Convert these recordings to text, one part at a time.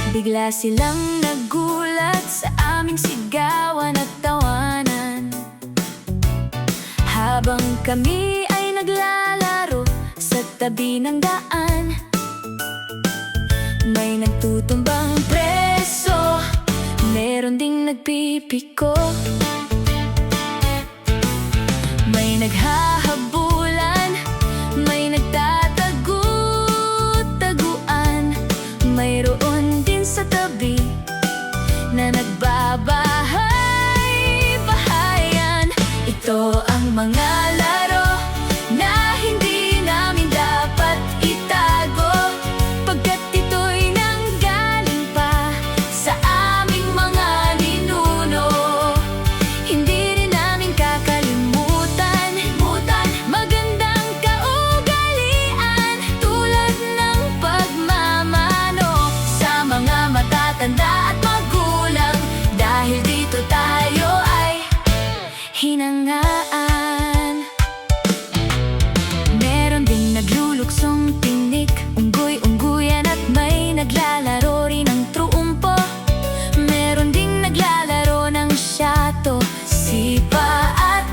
Bigla silang nagulat sa aming sigawan at tawanan, habang kami ay naglalaro sa tabi ng daan. May nagtutumbang preso, meron ding nagpipiko, may naghahabulan, may nagtatagu-taguan, mayroon din sa tabi na nagbabahay-bahayan. Ito ang mga laro na hindi namin dapat itago, pagkat ito'y nanggaling pa sa aming mga ninuno. Hindi rin namin kakalimutan magandang kaugalian, tulad ng pagmamano sa mga matatanda at magulang, dahil dito tayo ay hinangaan. Meron ding nagluluksong tinik, unggoy-ungguyan at may naglalaro rin ng truumpo. Meron ding naglalaro ng syato, sipa at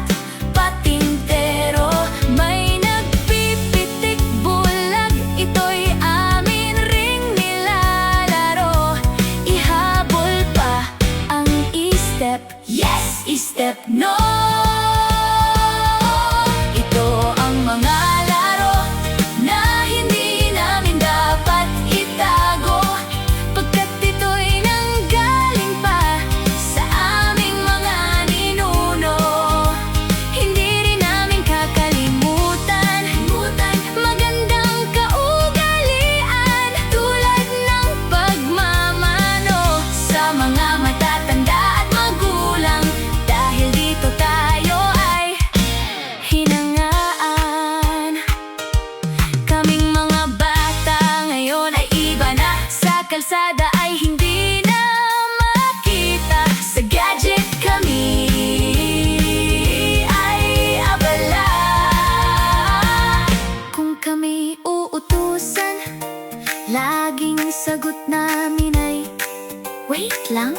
patintero. May nagpipitik bulag, ito'y amin ring nilalaro. Ihabol pa ang step, yes, step no. Ito ang mga laro na hindi namin dapat itago, pagkat ito'y nanggaling pa sa aming mga ninuno. Hindi rin namin kakalimutan magandang kaugalian, tulad ng pagmamano sa mga matatanda at magulang, dahil dito tayo ay hinangaan. Kaming mga bata ngayon ay iba na, sa kalsada ay hindi na makita. Sa gadget kami ay abala. Kung kami uutusan, laging sagot namin ay wait lang.